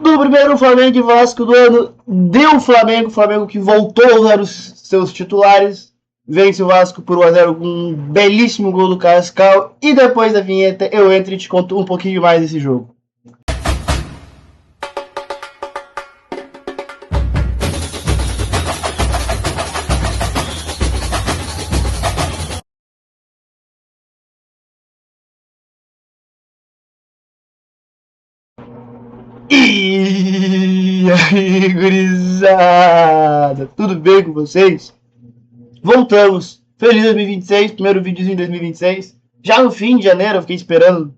No primeiro Flamengo e Vasco do ano, deu o Flamengo que voltou a usar os seus titulares, vence o Vasco por 1 a 0 com um belíssimo gol do Carrascal, e depois da vinheta eu entro e te conto um pouquinho mais desse jogo. E aí, gurizada, tudo bem com vocês? Voltamos, feliz 2026, primeiro videozinho de 2026. Já no fim de janeiro, eu fiquei esperando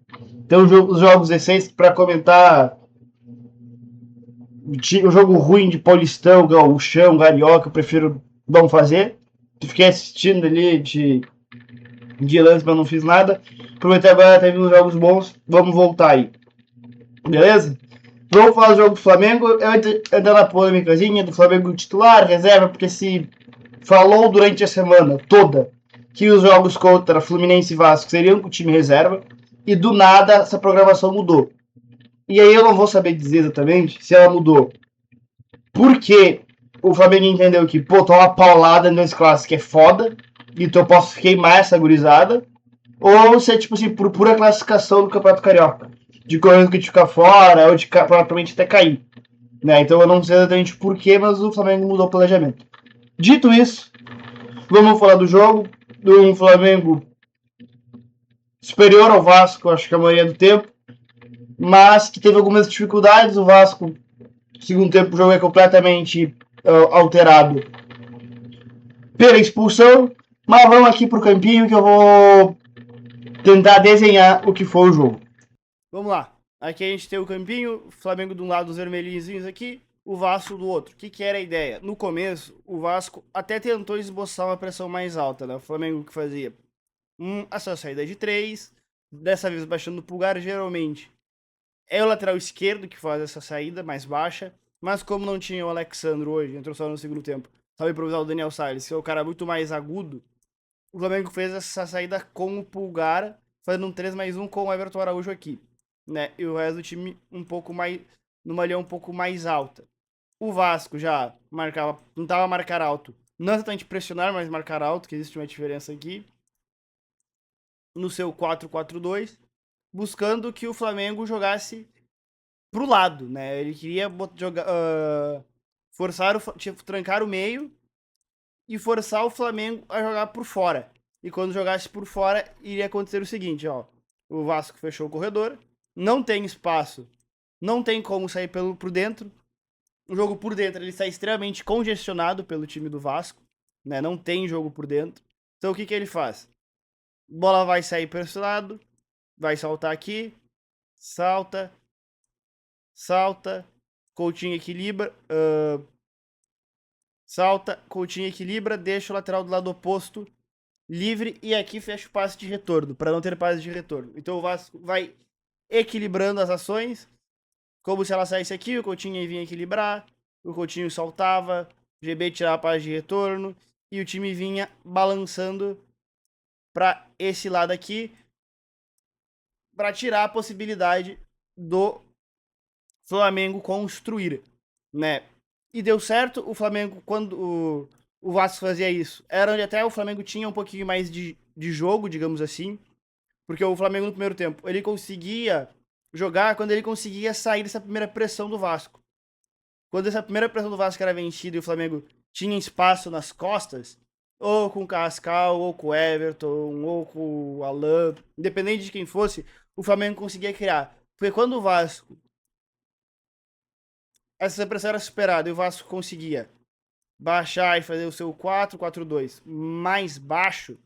ter os jogos recentes para comentar o jogo ruim de Paulistão, Gauchão, Carioca, eu prefiro não fazer. Fiquei assistindo ali de lance, mas não fiz nada. Aproveitei agora, teve uns jogos bons, vamos voltar aí. Beleza? Vamos falar do jogo do Flamengo. Eu entro na polêmicazinha do Flamengo titular, reserva, porque se falou durante a semana toda que os jogos contra Fluminense e Vasco seriam com o time reserva, e do nada essa programação mudou. E aí eu não vou saber dizer exatamente se ela mudou porque o Flamengo entendeu que, pô, tá uma paulada nesse clássico é foda, então eu posso queimar essa gurizada, ou se é tipo assim, por pura classificação do Campeonato Carioca, de correr que de ficar fora, ou de provavelmente até cair. Né? Então eu não sei exatamente porquê, mas o Flamengo mudou o planejamento. Dito isso, vamos falar do jogo, do Flamengo superior ao Vasco, acho que a maioria do tempo, mas que teve algumas dificuldades. O Vasco, no segundo tempo, o jogo é completamente alterado pela expulsão, mas vamos aqui pro campinho que eu vou tentar desenhar o que foi o jogo. Vamos lá. Aqui a gente tem o campinho, Flamengo de um lado, os vermelhinhos aqui, o Vasco do outro. O que era a ideia? No começo, o Vasco até tentou esboçar uma pressão mais alta, né? O Flamengo que fazia a sua saída de 3, dessa vez baixando o pulgar, geralmente é o lateral esquerdo que faz essa saída mais baixa, mas como não tinha o Alexandre hoje, entrou só no segundo tempo, sabe improvisar o Daniel Salles, que é o cara muito mais agudo, o Flamengo fez essa saída com o pulgar, fazendo um 3+1 com o Everton Araújo aqui, né? E o resto do time um pouco mais, numa linha um pouco mais alta. O Vasco já marcava, tentava marcar alto, não exatamente pressionar, mas marcar alto, que existe uma diferença aqui, no seu 4-4-2, buscando que o Flamengo jogasse pro lado, né? Ele queria jogar, trancar o meio e forçar o Flamengo a jogar por fora. E quando jogasse por fora, iria acontecer o seguinte, ó. O Vasco fechou o corredor, não tem espaço, não tem como sair por dentro. O jogo por dentro, ele está extremamente congestionado pelo time do Vasco, né? Não tem jogo por dentro. Então o que ele faz? Bola vai sair para esse lado, vai saltar aqui, salta, Coutinho equilibra, Coutinho equilibra, deixa o lateral do lado oposto livre e aqui fecha o passe de retorno, para não ter passe de retorno. Então o Vasco vai equilibrando as ações, como se ela saísse aqui, o Coutinho vinha equilibrar, o Coutinho saltava, o GB tirava a passe de retorno e o time vinha balançando para esse lado aqui, para tirar a possibilidade do Flamengo construir, né? E deu certo. O Flamengo, quando o Vasco fazia isso, era onde até o Flamengo tinha um pouquinho mais de jogo, digamos assim, porque o Flamengo no primeiro tempo, ele conseguia jogar quando ele conseguia sair dessa primeira pressão do Vasco. Quando essa primeira pressão do Vasco era vencida e o Flamengo tinha espaço nas costas, ou com o Carrascal, ou com o Everton, ou com o Alan, independente de quem fosse, o Flamengo conseguia criar. Porque quando o Vasco, essa pressão era superada e o Vasco conseguia baixar e fazer o seu 4-4-2 mais baixo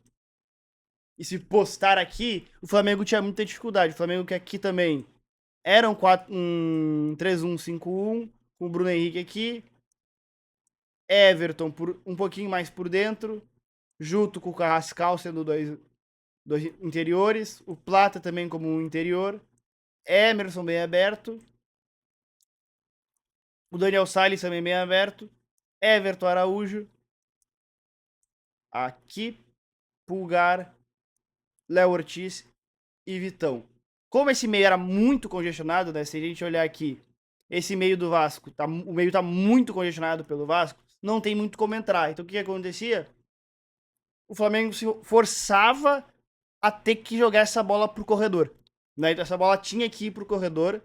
e se postar aqui, o Flamengo tinha muita dificuldade. O Flamengo que aqui também era um 3-1-5-1, com o Bruno Henrique aqui, Everton um pouquinho mais por dentro, junto com o Carrascal sendo dois interiores, o Plata também como um interior, Emerson bem aberto, o Daniel Salles também bem aberto, Everton Araújo, aqui, Pulgar, Léo Ortiz e Vitão. Como esse meio era muito congestionado, né? Se a gente olhar aqui, esse meio do Vasco, o meio tá muito congestionado pelo Vasco, não tem muito como entrar. Então o que acontecia? O Flamengo se forçava a ter que jogar essa bola pro corredor. Né? Então essa bola tinha que ir pro corredor.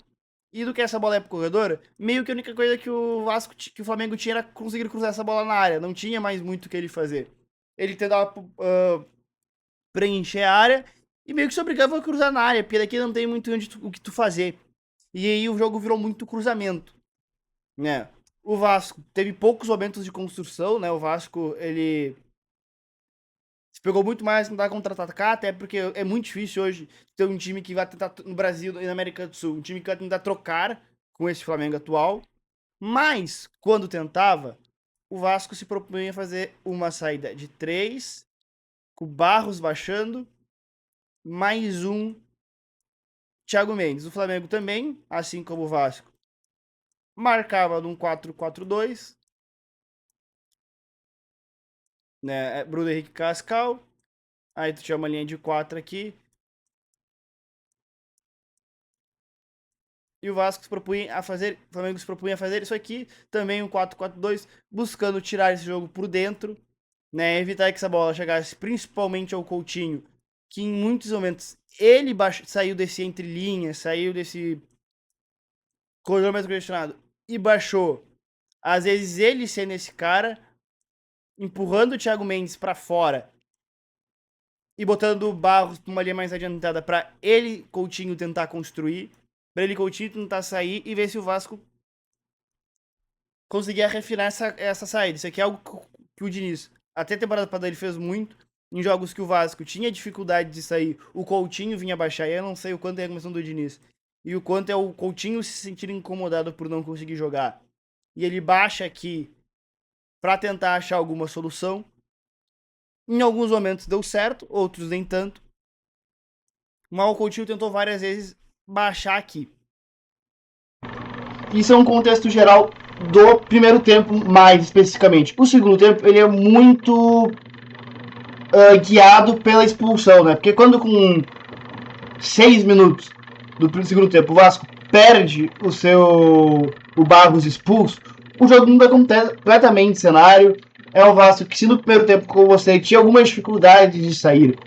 E do que essa bola é pro corredor, meio que a única coisa que o Vasco, que o Flamengo tinha era conseguir cruzar essa bola na área. Não tinha mais muito o que ele fazer. Ele tentava preencher a área e meio que se obrigava a cruzar na área, porque daqui não tem muito o que tu fazer. E aí o jogo virou muito cruzamento, né? O Vasco teve poucos momentos de construção, né? O Vasco, ele se pegou muito mais tentar contra-atacar, até porque é muito difícil hoje ter um time que vai tentar, no Brasil e na América do Sul, um time que vai tentar trocar com esse Flamengo atual. Mas, quando tentava, o Vasco se propunha a fazer uma saída de 3, com o Barros baixando, mais um Thiago Mendes. O Flamengo também, assim como o Vasco, marcava num 4-4-2, né? Bruno Henrique Cascal. Aí tu tinha uma linha de 4 aqui. E o Vasco se propunha a fazer, o Flamengo se propunha a fazer isso aqui, também um 4-4-2, buscando tirar esse jogo por dentro, né? Evitar que essa bola chegasse principalmente ao Coutinho, que em muitos momentos ele saiu desse entre linhas, saiu desse corredor mais congestionado e baixou. Às vezes ele sendo esse cara, empurrando o Thiago Mendes para fora e botando o Barros pra uma linha mais adiantada para ele, Coutinho, tentar construir, para ele, Coutinho, tentar sair e ver se o Vasco conseguia refinar essa saída. Isso aqui é algo que o Diniz, até a temporada passada, ele fez muito. Em jogos que o Vasco tinha dificuldade de sair, o Coutinho vinha baixar. E eu não sei o quanto é a questão do Diniz. E o quanto é o Coutinho se sentir incomodado por não conseguir jogar. E ele baixa aqui para tentar achar alguma solução. Em alguns momentos deu certo, outros nem tanto. Mas o Coutinho tentou várias vezes baixar aqui. Isso é um contexto geral do primeiro tempo, mais especificamente. O segundo tempo, ele é muito guiado pela expulsão, né? Porque quando com 6 minutos do segundo tempo o Vasco perde o Barros expulso, o jogo muda completamente de cenário. É o Vasco que, se no primeiro tempo, como você, tinha alguma dificuldade de sair,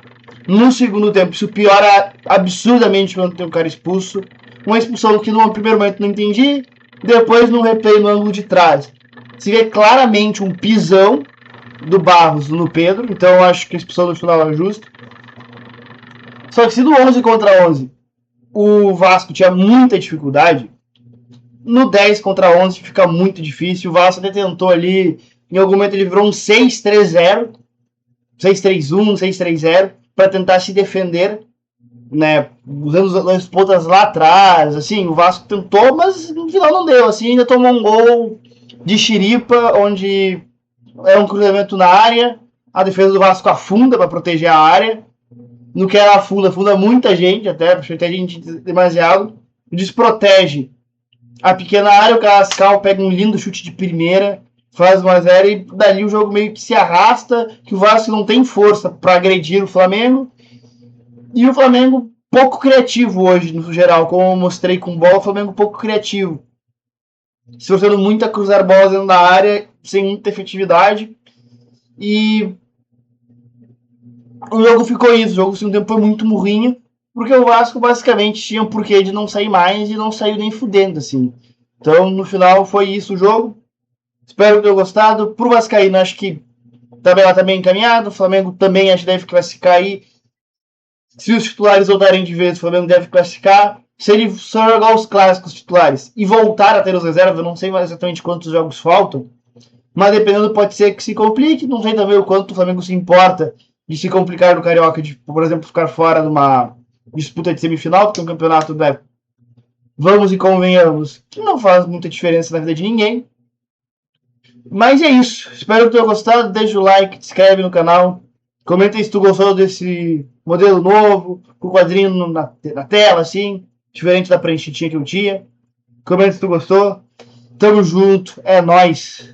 no segundo tempo isso piora absurdamente quando tem um cara expulso. Uma expulsão que no primeiro momento não entendi, depois no replay no ângulo de trás se vê claramente um pisão do Barros no Pedro, então eu acho que a expulsão no final é justa. Só que se no 11 contra 11 o Vasco tinha muita dificuldade, no 10 contra 11 fica muito difícil. O Vasco até tentou ali, em algum momento ele virou um 6-3-0, 6-3-1, 6-3-0, para tentar se defender, né, usando as pontas lá atrás, assim, o Vasco tentou, mas no final não deu, assim, ainda tomou um gol de chiripa, onde é um cruzamento na área, a defesa do Vasco afunda para proteger a área, no que ela afunda muita gente, até gente demasiado, desprotege a pequena área, o Cascal pega um lindo chute de primeira, faz 1-0 e dali o jogo meio que se arrasta, que o Vasco não tem força para agredir o Flamengo, e o Flamengo pouco criativo hoje, no geral, como eu mostrei com bola, o Flamengo pouco criativo, se esforçando muito a cruzar bolas dentro da área, sem muita efetividade, e o jogo ficou isso, o jogo no segundo tempo foi muito murrinho, porque o Vasco basicamente tinha um porquê de não sair mais e não saiu nem fudendo, assim. Então, no final, foi isso o jogo. Espero que tenham gostado. Pro Vascaíno, acho que a tabela tá bem encaminhada. O Flamengo também acho que deve classificar aí. Se os titulares voltarem de vez, o Flamengo deve classificar. Se ele só jogar os clássicos titulares e voltar a ter os reservas, eu não sei mais exatamente quantos jogos faltam, mas dependendo pode ser que se complique. Não sei também o quanto o Flamengo se importa de se complicar no Carioca, de, por exemplo, ficar fora de uma disputa de semifinal, porque é um campeonato, né, vamos e convenhamos, que não faz muita diferença na vida de ninguém. Mas é isso. Espero que tenham gostado. Deixa o like, se inscreve no canal. Comenta se tu gostou desse modelo novo, com o quadrinho na tela, assim, diferente da pranchetinha que eu tinha. Comenta se tu gostou. Tamo junto. É nóis.